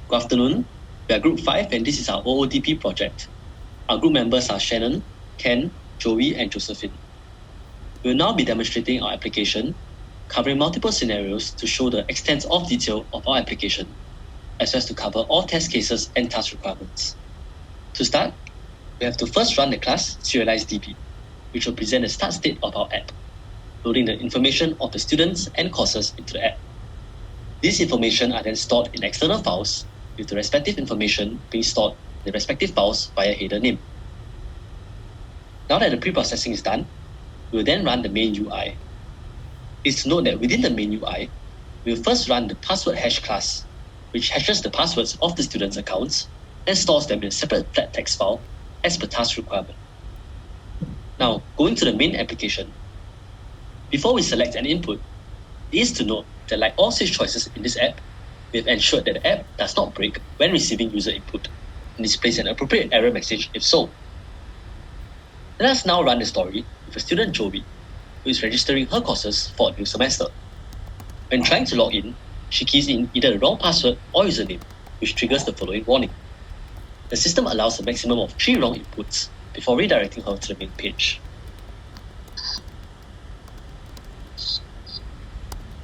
Good afternoon. We are Group 5 and this is our OODP project. Our group members are Shannon, Ken, Joey and Josephine. We will now be demonstrating our application, covering multiple scenarios to show the extent of detail of our application, as well as to cover all test cases and task requirements. To start, we have to first run the class SerializeDB, which will present the start state of our app, loading the information of the students and courses into the app. These information are then stored in external files, with the respective information being stored in the respective files via header name. Now that the pre-processing is done, we will then run the main UI. It's to note that within the main UI, we will first run the password hash class, which hashes the passwords of the students' accounts and stores them in a separate flat text file as per task requirement. Now, going to the main application. Before we select an input, it is to note that like all switch choices in this app, we have ensured that the app does not break when receiving user input and displays an appropriate error message if so. Let us now run the story with a student Joey, who is registering her courses for a new semester. When trying to log in, she keys in either the wrong password or username, which triggers the following warning. The system allows a maximum of 3 wrong inputs before redirecting her to the main page.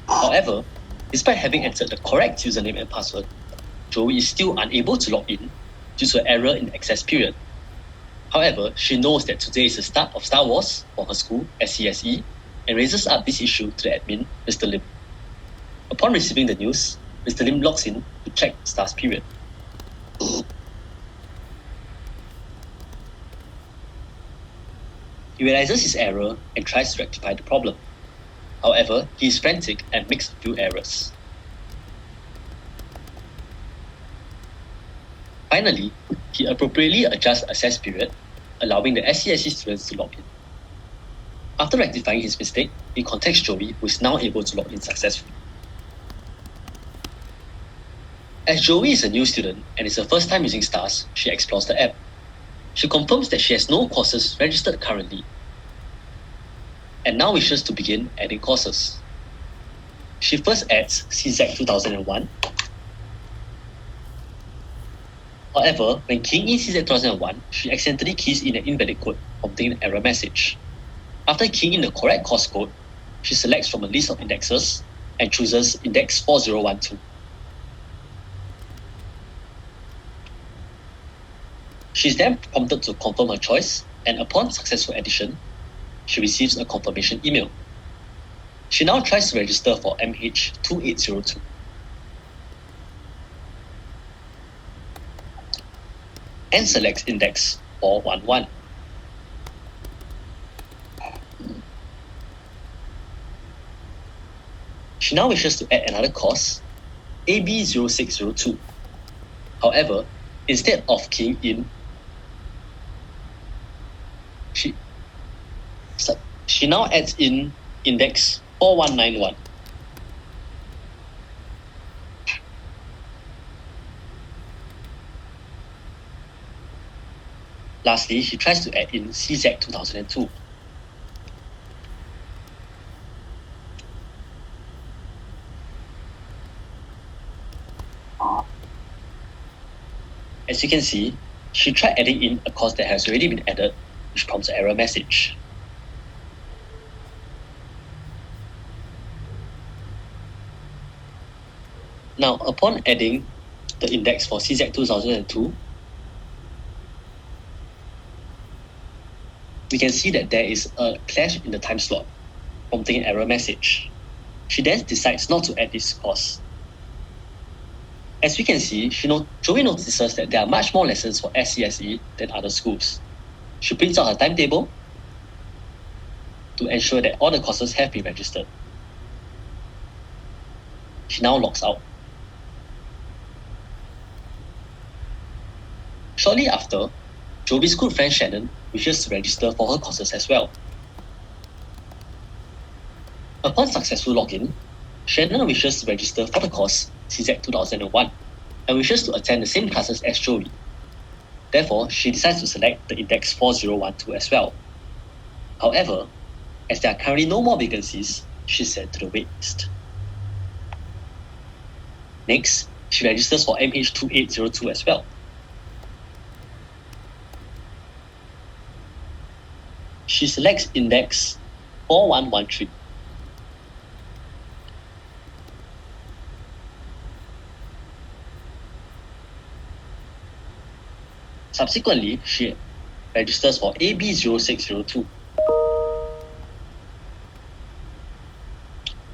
However, despite having entered the correct username and password, Joey is still unable to log in due to an error in the access period. However, she knows that today is the start of Star Wars for her school, SCSE, and raises up this issue to the admin, Mr. Lim. Upon receiving the news, Mr. Lim logs in to check the Star's period. He realizes his error and tries to rectify the problem. However, he is frantic and makes a few errors. Finally, he appropriately adjusts access period, allowing the SCSE students to log in. After rectifying his mistake, he contacts Joey, who is now able to log in successfully. As Joey is a new student and is her first time using STARS, she explores the app. She confirms that she has no courses registered currently, and now wishes to begin adding courses. She first adds CZ2001. However, when keying in CZ2001, she accidentally keys in an invalid code, prompting an error message. After keying in the correct course code, she selects from a list of indexes and chooses index 4012. She is then prompted to confirm her choice, and upon successful addition, she receives a confirmation email. She now tries to register for MH2802. And selects index 411. She now wishes to add another course, AB0602. However, instead of keying in, she now adds in index 4191. Lastly, she tries to add in CZ2002. As you can see, she tried adding in a course that has already been added, which prompts an error message. Now, upon adding the index for CZ2002, we can see that there is a clash in the time slot, prompting an error message. She then decides not to add this course. As we can see, Joey notices that there are much more lessons for SCSE than other schools. She prints out her timetable to ensure that all the courses have been registered. She now logs out. Shortly after, Joey's good friend Shannon wishes to register for her courses as well. Upon successful login, Shannon wishes to register for the course CZ2001 and wishes to attend the same classes as Joey. Therefore, she decides to select the index 4012 as well. However, as there are currently no more vacancies, she's sent to the wait list. Next, she registers for MH2802 as well. She selects index 4113. Subsequently, she registers for AB0602.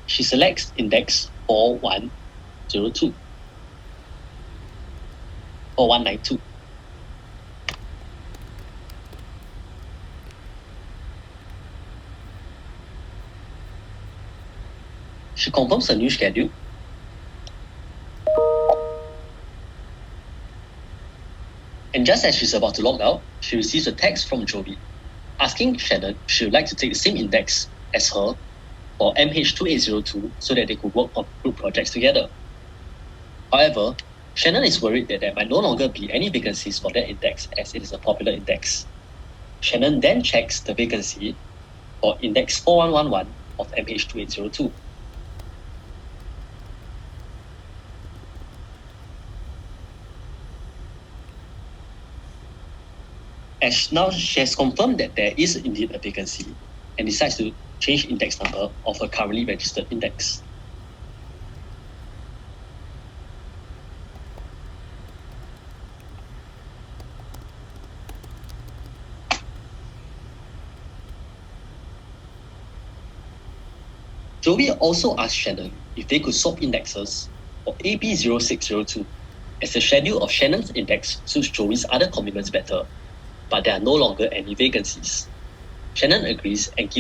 She selects index 4102. 4192. She confirms her new schedule. And just as she's about to log out, she receives a text from Jovi asking Shannon if she would like to take the same index as her for MH2802 so that they could work on group projects together. However, Shannon is worried that there might no longer be any vacancies for that index as it is a popular index. Shannon then checks the vacancy for index 4111 of MH2802. As now she has confirmed that there is indeed a vacancy and decides to change index number of her currently registered index. Jovi also asked Shannon if they could swap indexes for AB0602 as the schedule of Shannon's index suits Jovi's other commitments better, but there are no longer any vacancies. Shannon agrees and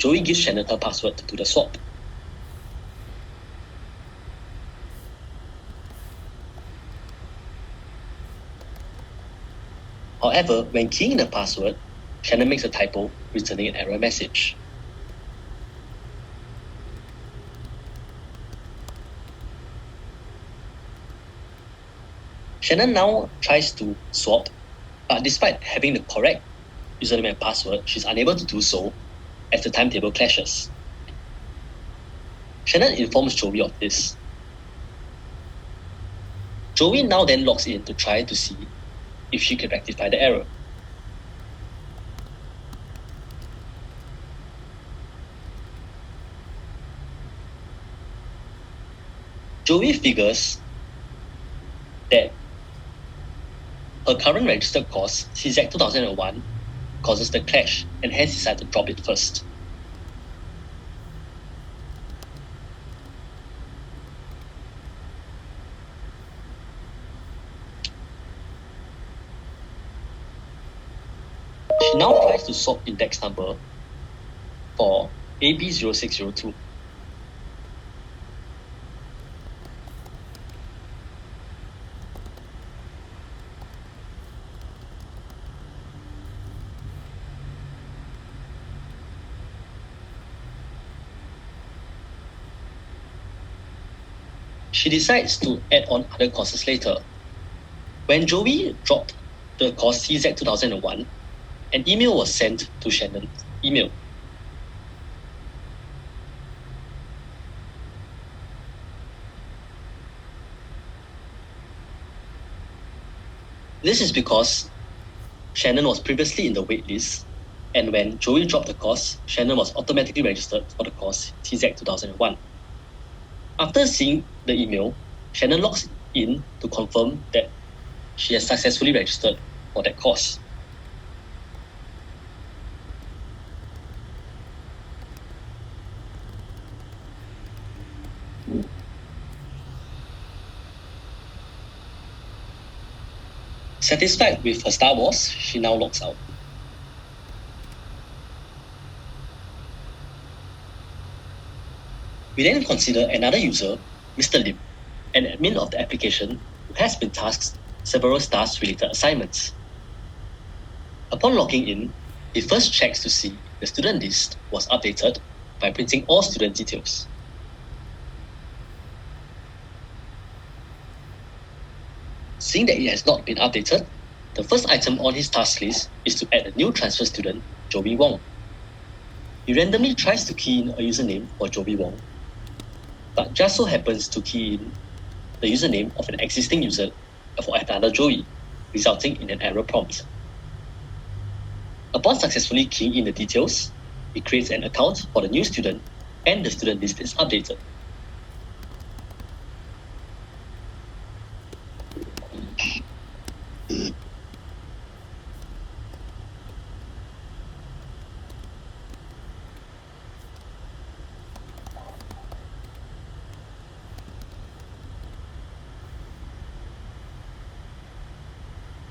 Jovi gives Shannon her password to do the swap. However, when keying the password, Shannon makes a typo, returning an error message. Shannon now tries to swap, but despite having the correct username and password, she's unable to do so as the timetable clashes. Shannon informs Jovi of this. Jovi now then logs in to try to see if she can rectify the error. Jovi figures that her current registered course, CZ2001, causes the clash and hence decided to drop it first. She now tries to swap index number for AB0602. She decides to add on other courses later. When Jovi dropped the course CZ2001, an email was sent to Shannon's email. This is because Shannon was previously in the waitlist, and when Jovi dropped the course, Shannon was automatically registered for the course CZ2001. After seeing the email, Shannon logs in to confirm that she has successfully registered for that course. Satisfied with her Star Wars, she now logs out. We then consider another user, Mr. Lim, an admin of the application who has been tasked several STARS-related assignments. Upon logging in, he first checks to see if the student list was updated by printing all student details. Seeing that it has not been updated, the first item on his task list is to add a new transfer student, Jovi Wong. He randomly tries to key in a username for Jovi Wong, but just so happens to key in the username of an existing user for another Joey, resulting in an error prompt. Upon successfully keying in the details, it creates an account for the new student and the student list is updated.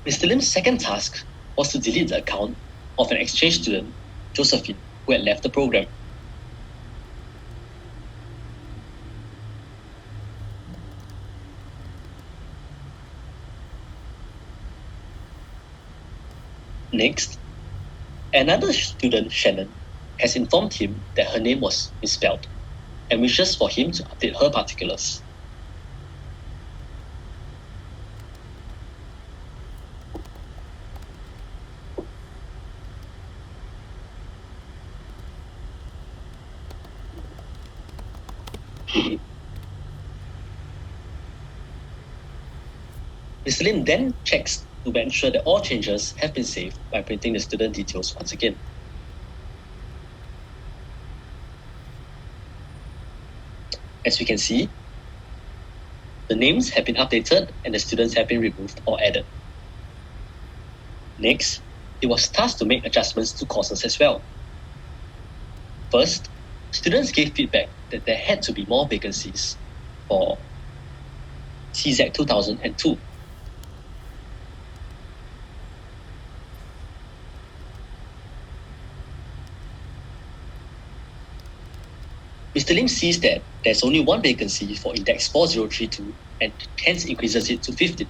Mr. Lim's second task was to delete the account of an exchange student, Josephine, who had left the program. Next, another student, Shannon, has informed him that her name was misspelled and wishes for him to update her particulars. Mr. Lim then checks to ensure that all changes have been saved by printing the student details once again. As we can see, the names have been updated and the students have been removed or added. Next, it was tasked to make adjustments to courses as well. First, students gave feedback that there had to be more vacancies for CZ2002. Mr. Lim sees that there's only one vacancy for index 4032 and hence increases it to 15.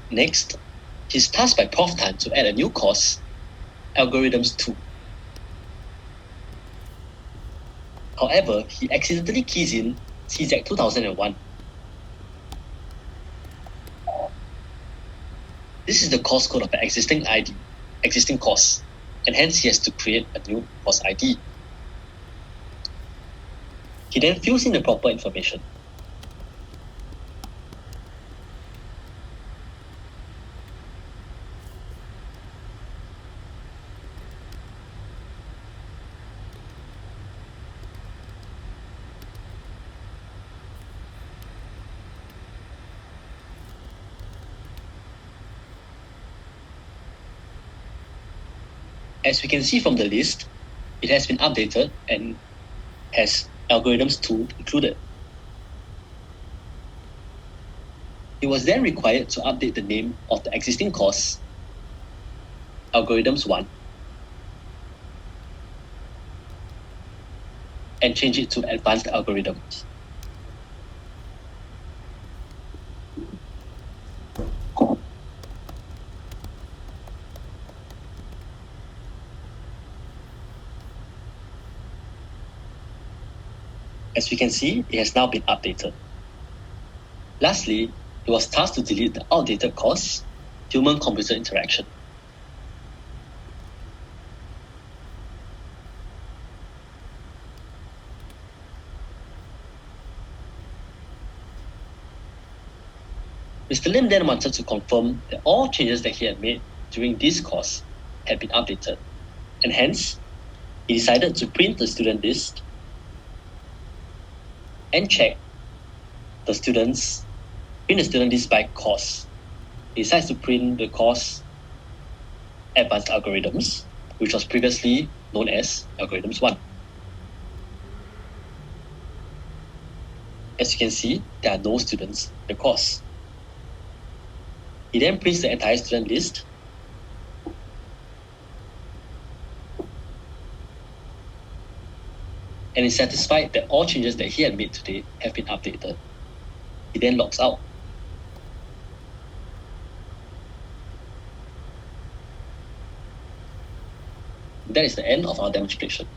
Next, he's tasked by Prof. Tan to add a new course, Algorithms 2. However, he accidentally keys in CZ2001. This is the course code of the existing course, and hence he has to create a new course ID. He then fills in the proper information. As we can see from the list, it has been updated and has Algorithms 2 included. He was then required to update the name of the existing course, Algorithms 1, and change it to Advanced Algorithms. As we can see, it has now been updated. Lastly, it was tasked to delete the outdated course, Human-Computer Interaction. Mr. Lim then wanted to confirm that all changes that he had made during this course had been updated, and hence, he decided to print the student list and check the student list by course. He decides to print the course Advanced Algorithms, which was previously known as Algorithms 1. As you can see, there are no students in the course. He then prints the entire student list and is satisfied that all changes that he had made today have been updated. He then logs out. That is the end of our demonstration.